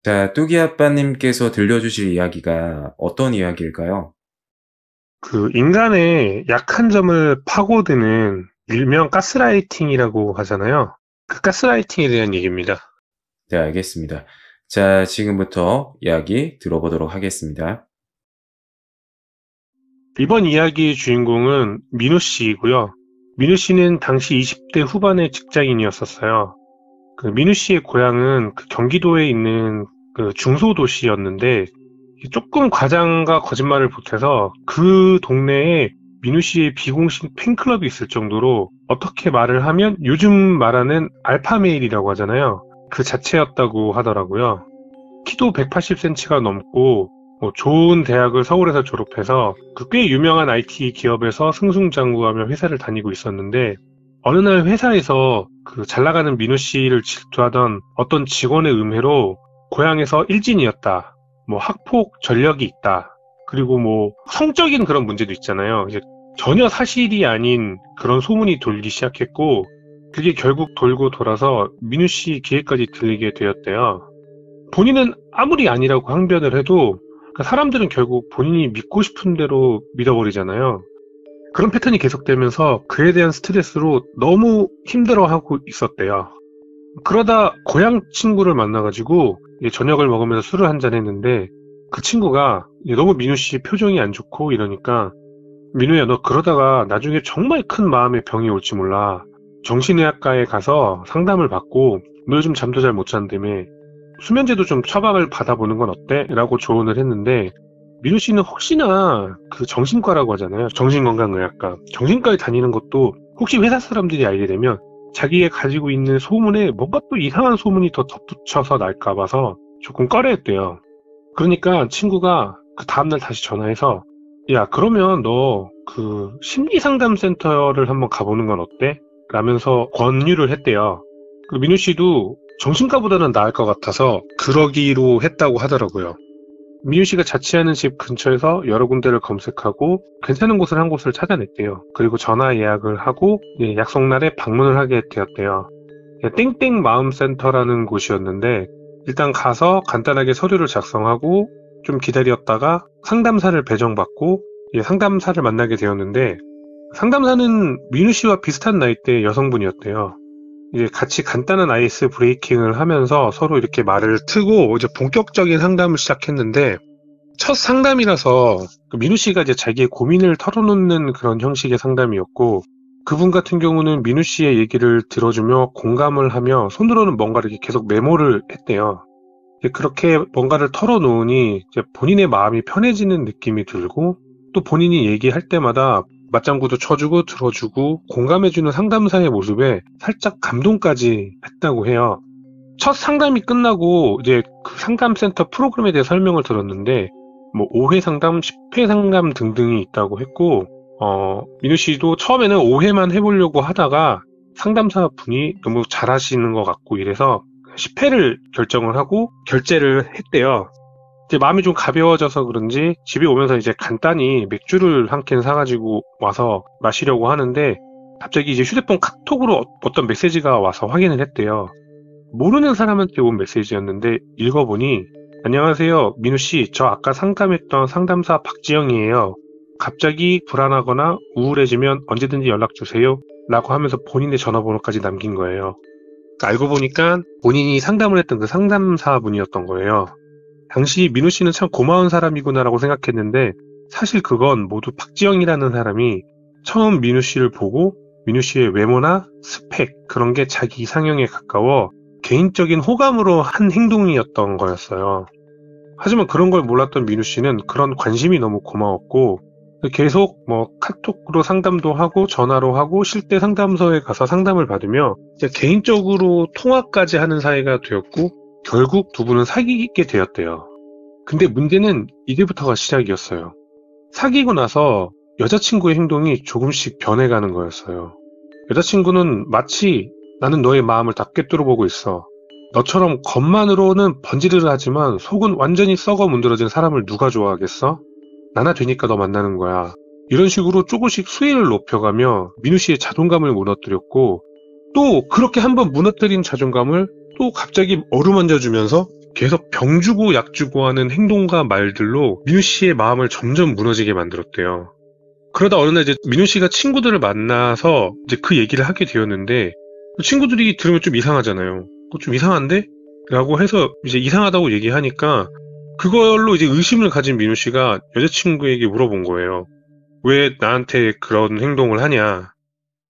자, 뚜기 아빠님께서 들려주실 이야기가 어떤 이야기일까요? 인간의 약한 점을 파고드는 일명 가스라이팅이라고 하잖아요. 그 가스라이팅에 대한 얘기입니다. 네, 알겠습니다. 자, 지금부터 이야기 들어보도록 하겠습니다. 이번 이야기의 주인공은 민우 씨이고요. 민우 씨는 당시 20대 후반의 직장인이었었어요. 민우 씨의 고향은 경기도에 있는 중소도시였는데 조금 과장과 거짓말을 보태서 그 동네에 민우 씨의 비공식 팬클럽이 있을 정도로 어떻게 말을 하면 요즘 말하는 알파메일이라고 하잖아요. 그 자체였다고 하더라고요. 키도 180cm가 넘고 좋은 대학을 서울에서 졸업해서 꽤 유명한 IT 기업에서 승승장구하며 회사를 다니고 있었는데 어느 날 회사에서 잘 나가는 민우 씨를 질투하던 어떤 직원의 음해로 고향에서 일진이었다. 학폭 전력이 있다. 그리고 성적인 그런 문제도 있잖아요. 이제 전혀 사실이 아닌 그런 소문이 돌기 시작했고 그게 결국 돌고 돌아서 민우 씨 귀에까지 들리게 되었대요. 본인은 아무리 아니라고 항변을 해도 사람들은 결국 본인이 믿고 싶은 대로 믿어버리잖아요. 그런 패턴이 계속되면서 그에 대한 스트레스로 너무 힘들어하고 있었대요. 그러다 고향 친구를 만나가지고 저녁을 먹으면서 술을 한잔 했는데 그 친구가 너무 민우 씨 표정이 안 좋고 이러니까 민우야, 너 그러다가 나중에 정말 큰 마음의 병이 올지 몰라. 정신의학과에 가서 상담을 받고 너 요즘 잠도 잘 못 잔다며 수면제도 좀 처방을 받아보는 건 어때? 라고 조언을 했는데 민우 씨는 혹시나 정신과라고 하잖아요. 정신건강의학과. 정신과에 다니는 것도 혹시 회사 사람들이 알게 되면 자기가 가지고 있는 소문에 뭔가 또 이상한 소문이 더 덧붙여서 날까 봐서 조금 꺼려했대요. 그러니까 친구가 그 다음날 다시 전화해서 야, 그러면 너 심리상담센터를 한번 가보는 건 어때? 라면서 권유를 했대요. 민우 씨도 정신과보다는 나을 것 같아서 그러기로 했다고 하더라고요. 민우 씨가 자취하는 집 근처에서 여러 군데를 검색하고 괜찮은 곳을 한 곳을 찾아냈대요. 그리고 전화 예약을 하고 약속날에 방문을 하게 되었대요. 땡땡 마음센터라는 곳이었는데 일단 가서 간단하게 서류를 작성하고 좀 기다렸다가 상담사를 배정받고 상담사를 만나게 되었는데 상담사는 민우 씨와 비슷한 나이대 여성분이었대요. 이제 같이 간단한 아이스 브레이킹을 하면서 서로 이렇게 말을 트고 이제 본격적인 상담을 시작했는데 첫 상담이라서 민우 씨가 이제 자기의 고민을 털어놓는 그런 형식의 상담이었고 그분 같은 경우는 민우 씨의 얘기를 들어주며 공감을 하며 손으로는 뭔가를 이렇게 계속 메모를 했대요. 그렇게 뭔가를 털어놓으니 이제 본인의 마음이 편해지는 느낌이 들고 또 본인이 얘기할 때마다 맞장구도 쳐주고 들어주고 공감해주는 상담사의 모습에 살짝 감동까지 했다고 해요. 첫 상담이 끝나고 이제 그 상담센터 프로그램에 대해 설명을 들었는데 5회 상담, 10회 상담 등등이 있다고 했고 민우 씨도 처음에는 5회만 해보려고 하다가 상담사 분이 너무 잘하시는 것 같고 이래서 10회를 결정을 하고 결제를 했대요. 이제 마음이 좀 가벼워져서 그런지 집에 오면서 이제 간단히 맥주를 한 캔 사가지고 와서 마시려고 하는데 갑자기 이제 휴대폰 카톡으로 어떤 메시지가 와서 확인을 했대요. 모르는 사람한테 온 메시지였는데 읽어보니 안녕하세요. 민우 씨, 저 아까 상담했던 상담사 박지영이에요. 갑자기 불안하거나 우울해지면 언제든지 연락 주세요. 라고 하면서 본인의 전화번호까지 남긴 거예요. 알고 보니까 본인이 상담을 했던 그 상담사분이었던 거예요. 당시 민우 씨는 참 고마운 사람이구나라고 생각했는데 사실 그건 모두 박지영이라는 사람이 처음 민우 씨를 보고 민우 씨의 외모나 스펙 그런 게 자기 이상형에 가까워 개인적인 호감으로 한 행동이었던 거였어요. 하지만 그런 걸 몰랐던 민우 씨는 그런 관심이 너무 고마웠고 계속 카톡으로 상담도 하고 전화로 하고 실제 상담소에 가서 상담을 받으며 이제 개인적으로 통화까지 하는 사이가 되었고 결국 두 분은 사귀게 되었대요. 근데 문제는 이제부터가 시작이었어요. 사귀고 나서 여자친구의 행동이 조금씩 변해가는 거였어요. 여자친구는 마치 나는 너의 마음을 다 꿰뚫어보고 있어. 너처럼 겉만으로는 번지르르 하지만 속은 완전히 썩어 문드러진 사람을 누가 좋아하겠어? 나나 되니까 너 만나는 거야. 이런 식으로 조금씩 수위를 높여가며 민우 씨의 자존감을 무너뜨렸고, 또 그렇게 한번 무너뜨린 자존감을 또 갑자기 어루만져주면서 계속 병 주고 약 주고 하는 행동과 말들로 민우 씨의 마음을 점점 무너지게 만들었대요. 그러다 어느 날 이제 민우 씨가 친구들을 만나서 이제 그 얘기를 하게 되었는데, 친구들이 들으면 좀 이상하잖아요. 좀 이상한데? 라고 해서 이제 이상하다고 얘기하니까 그걸로 이제 의심을 가진 민우 씨가 여자친구에게 물어본 거예요. 왜 나한테 그런 행동을 하냐?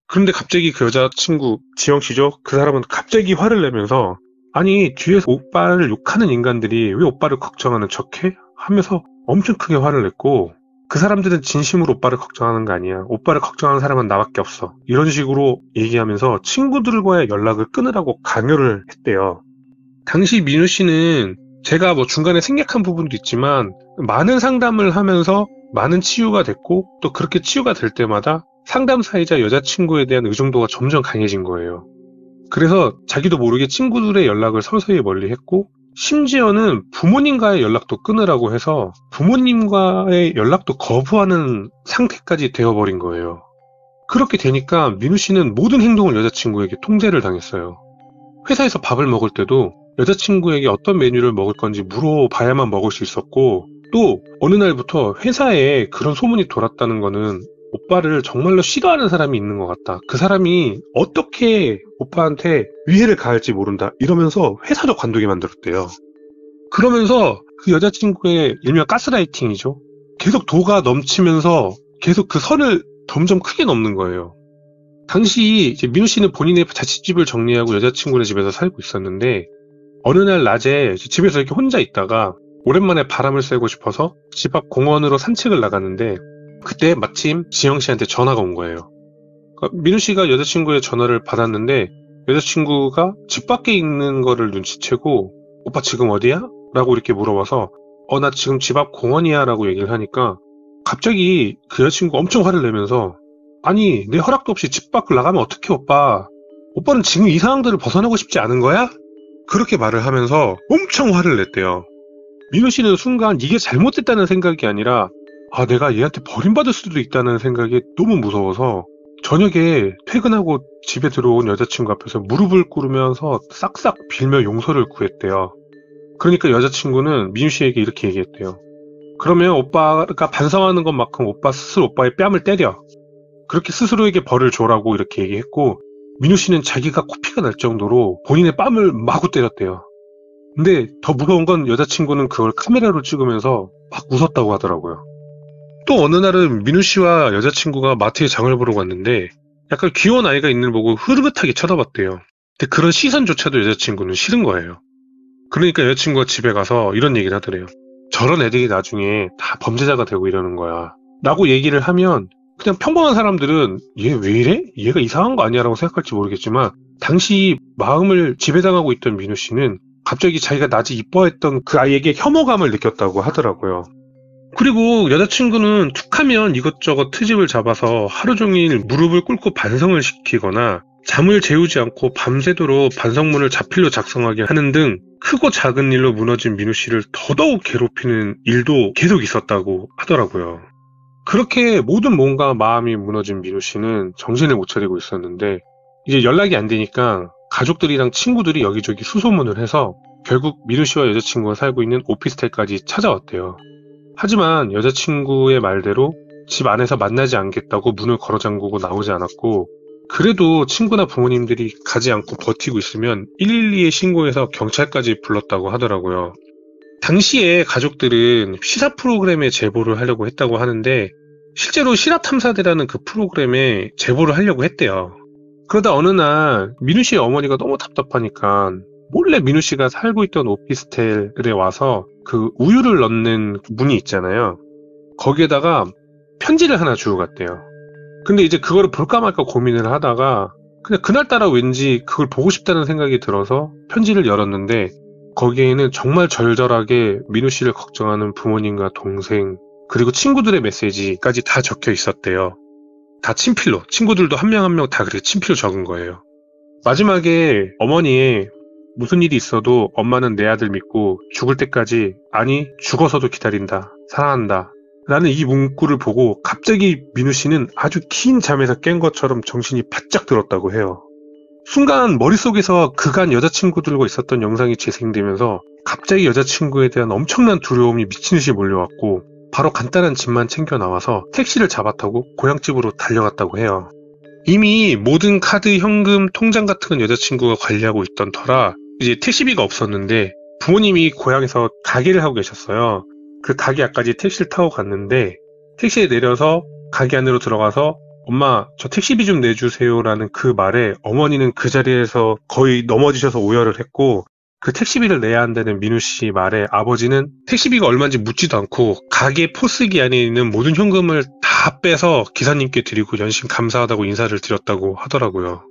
그런데 갑자기 그 여자친구, 지영 씨죠? 그 사람은 갑자기 화를 내면서 아니, 뒤에서 오빠를 욕하는 인간들이 왜 오빠를 걱정하는 척해? 하면서 엄청 크게 화를 냈고, 그 사람들은 진심으로 오빠를 걱정하는 거 아니야. 오빠를 걱정하는 사람은 나밖에 없어. 이런 식으로 얘기하면서 친구들과의 연락을 끊으라고 강요를 했대요. 당시 민우 씨는 제가 뭐 중간에 생략한 부분도 있지만 많은 상담을 하면서 많은 치유가 됐고, 또 그렇게 치유가 될 때마다 상담사이자 여자친구에 대한 의존도가 점점 강해진 거예요. 그래서 자기도 모르게 친구들의 연락을 서서히 멀리했고, 심지어는 부모님과의 연락도 끊으라고 해서 부모님과의 연락도 거부하는 상태까지 되어버린 거예요. 그렇게 되니까 민우 씨는 모든 행동을 여자친구에게 통제를 당했어요. 회사에서 밥을 먹을 때도 여자친구에게 어떤 메뉴를 먹을 건지 물어봐야만 먹을 수 있었고, 또 어느 날부터 회사에 그런 소문이 돌았다는 거는 오빠를 정말로 싫어하는 사람이 있는 것 같다. 그 사람이 어떻게 오빠한테 위해를 가할지 모른다. 이러면서 회사도 관두게 만들었대요. 그러면서 그 여자친구의 일명 가스라이팅이죠. 계속 도가 넘치면서 계속 그 선을 점점 크게 넘는 거예요. 당시 이제 민우 씨는 본인의 자취집을 정리하고 여자친구네 집에서 살고 있었는데, 어느 날 낮에 집에서 이렇게 혼자 있다가 오랜만에 바람을 쐬고 싶어서 집 앞 공원으로 산책을 나갔는데, 그때 마침 지영 씨한테 전화가 온 거예요. 민우 씨가 여자친구의 전화를 받았는데 여자친구가 집 밖에 있는 거를 눈치채고 오빠 지금 어디야? 라고 이렇게 물어봐서 나 지금 집 앞 공원이야 라고 얘기를 하니까 갑자기 그 여자친구가 엄청 화를 내면서 아니 내 허락도 없이 집 밖을 나가면 어떡해 오빠? 오빠는 지금 이 상황들을 벗어나고 싶지 않은 거야? 그렇게 말을 하면서 엄청 화를 냈대요. 민우 씨는 순간 이게 잘못됐다는 생각이 아니라 내가 얘한테 버림받을 수도 있다는 생각이 너무 무서워서 저녁에 퇴근하고 집에 들어온 여자친구 앞에서 무릎을 꿇으면서 싹싹 빌며 용서를 구했대요. 그러니까 여자친구는 민우 씨에게 이렇게 얘기했대요. 그러면 오빠가 반성하는 것만큼 오빠 스스로 오빠의 뺨을 때려. 그렇게 스스로에게 벌을 줘라고 이렇게 얘기했고, 민우 씨는 자기가 코피가 날 정도로 본인의 뺨을 마구 때렸대요. 근데 더 무서운 건 여자친구는 그걸 카메라로 찍으면서 막 웃었다고 하더라고요. 또 어느 날은 민우 씨와 여자친구가 마트에 장을 보러 갔는데 약간 귀여운 아이가 있는 걸 보고 흐르긋하게 쳐다봤대요. 근데 그런 시선조차도 여자친구는 싫은 거예요. 그러니까 여자친구가 집에 가서 이런 얘기를 하더래요. 저런 애들이 나중에 다 범죄자가 되고 이러는 거야. 라고 얘기를 하면 그냥 평범한 사람들은 얘 왜 이래? 얘가 이상한 거 아니야? 라고 생각할지 모르겠지만 당시 마음을 지배당하고 있던 민우 씨는 갑자기 자기가 낮에 이뻐했던 그 아이에게 혐오감을 느꼈다고 하더라고요. 그리고 여자친구는 툭하면 이것저것 트집을 잡아서 하루 종일 무릎을 꿇고 반성을 시키거나 잠을 재우지 않고 밤새도록 반성문을 자필로 작성하게 하는 등 크고 작은 일로 무너진 민우 씨를 더더욱 괴롭히는 일도 계속 있었다고 하더라고요. 그렇게 모든 몸과 마음이 무너진 민우 씨는 정신을 못 차리고 있었는데 이제 연락이 안 되니까 가족들이랑 친구들이 여기저기 수소문을 해서 결국 민우 씨와 여자친구가 살고 있는 오피스텔까지 찾아왔대요. 하지만 여자친구의 말대로 집 안에서 만나지 않겠다고 문을 걸어 잠그고 나오지 않았고, 그래도 친구나 부모님들이 가지 않고 버티고 있으면 112에 신고해서 경찰까지 불렀다고 하더라고요. 당시에 가족들은 시사 프로그램에 제보를 하려고 했다고 하는데 실제로 실화탐사대라는 그 프로그램에 제보를 하려고 했대요. 그러다 어느 날 민우 씨의 어머니가 너무 답답하니까 몰래 민우 씨가 살고 있던 오피스텔에 와서 그 우유를 넣는 문이 있잖아요. 거기에다가 편지를 하나 주고 갔대요. 근데 이제 그거를 볼까 말까 고민을 하다가 그냥 그날따라 왠지 그걸 보고 싶다는 생각이 들어서 편지를 열었는데 거기에는 정말 절절하게 민우 씨를 걱정하는 부모님과 동생 그리고 친구들의 메시지까지 다 적혀 있었대요. 다 친필로, 친구들도 한 명 한 명 다 그렇게 친필로 적은 거예요. 마지막에 어머니의 무슨 일이 있어도 엄마는 내 아들 믿고 죽을 때까지, 아니 죽어서도 기다린다. 사랑한다. 라는 이 문구를 보고 갑자기 민우 씨는 아주 긴 잠에서 깬 것처럼 정신이 바짝 들었다고 해요. 순간 머릿속에서 그간 여자친구들과 있었던 영상이 재생되면서 갑자기 여자친구에 대한 엄청난 두려움이 미친 듯이 몰려왔고 바로 간단한 짐만 챙겨 나와서 택시를 잡아타고 고향집으로 달려갔다고 해요. 이미 모든 카드, 현금, 통장 같은 건 여자친구가 관리하고 있던 터라 이제 택시비가 없었는데 부모님이 고향에서 가게를 하고 계셨어요. 그 가게 앞까지 택시를 타고 갔는데 택시에 내려서 가게 안으로 들어가서 엄마 저 택시비 좀 내주세요라는 그 말에 어머니는 그 자리에서 거의 넘어지셔서 오열을 했고 그 택시비를 내야 한다는 민우 씨 말에 아버지는 택시비가 얼마인지 묻지도 않고 가게 포스기 안에 있는 모든 현금을 다 빼서 기사님께 드리고 연신 감사하다고 인사를 드렸다고 하더라고요.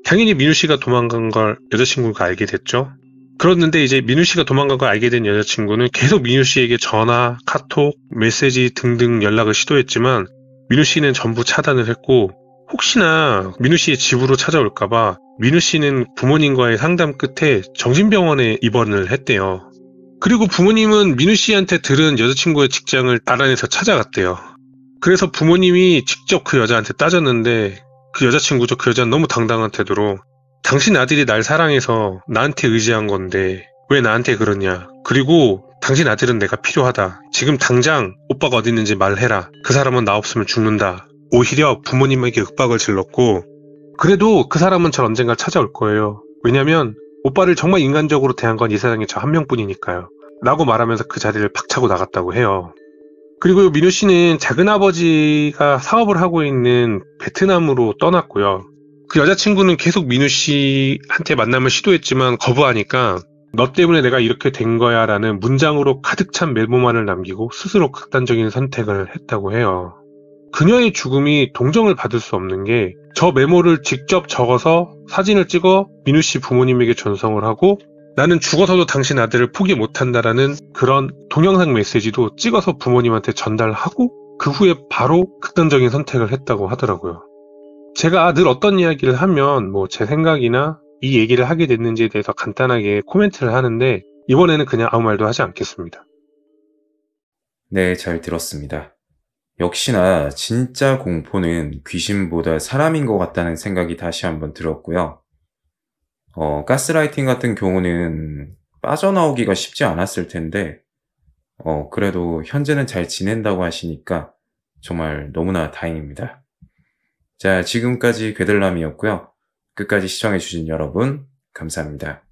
당연히 민우 씨가 도망간 걸 여자친구가 알게 됐죠. 그랬는데 이제 민우 씨가 도망간 걸 알게 된 여자친구는 계속 민우 씨에게 전화, 카톡, 메시지 등등 연락을 시도했지만 민우 씨는 전부 차단을 했고 혹시나 민우 씨의 집으로 찾아올까봐 민우 씨는 부모님과의 상담 끝에 정신병원에 입원을 했대요. 그리고 부모님은 민우 씨한테 들은 여자친구의 직장을 알아내서 찾아갔대요. 그래서 부모님이 직접 그 여자한테 따졌는데 그 여자친구죠. 그 여자는 너무 당당한 태도로 당신 아들이 날 사랑해서 나한테 의지한 건데 왜 나한테 그러냐. 그리고 당신 아들은 내가 필요하다. 지금 당장 오빠가 어디 있는지 말해라. 그 사람은 나 없으면 죽는다. 오히려 부모님에게 윽박을 질렀고 그래도 그 사람은 절 언젠가 찾아올 거예요. 왜냐면 오빠를 정말 인간적으로 대한 건 이 세상에 저 한 명뿐이니까요. 라고 말하면서 그 자리를 박차고 나갔다고 해요. 그리고 민우 씨는 작은아버지가 사업을 하고 있는 베트남으로 떠났고요. 그 여자친구는 계속 민우 씨한테 만남을 시도했지만 거부하니까 너 때문에 내가 이렇게 된 거야 라는 문장으로 가득 찬 메모만을 남기고 스스로 극단적인 선택을 했다고 해요. 그녀의 죽음이 동정을 받을 수 없는 게 저 메모를 직접 적어서 사진을 찍어 민우 씨 부모님에게 전송을 하고 나는 죽어서도 당신 아들을 포기 못한다라는 그런 동영상 메시지도 찍어서 부모님한테 전달하고 그 후에 바로 극단적인 선택을 했다고 하더라고요. 제가 늘 어떤 이야기를 하면 뭐 제 생각이나 이 얘기를 하게 됐는지에 대해서 간단하게 코멘트를 하는데 이번에는 그냥 아무 말도 하지 않겠습니다. 네, 잘 들었습니다. 역시나 진짜 공포는 귀신보다 사람인 것 같다는 생각이 다시 한번 들었고요. 가스라이팅 같은 경우는 빠져나오기가 쉽지 않았을 텐데, 그래도 현재는 잘 지낸다고 하시니까 정말 너무나 다행입니다. 자, 지금까지 괴들남이었고요. 끝까지 시청해주신 여러분, 감사합니다.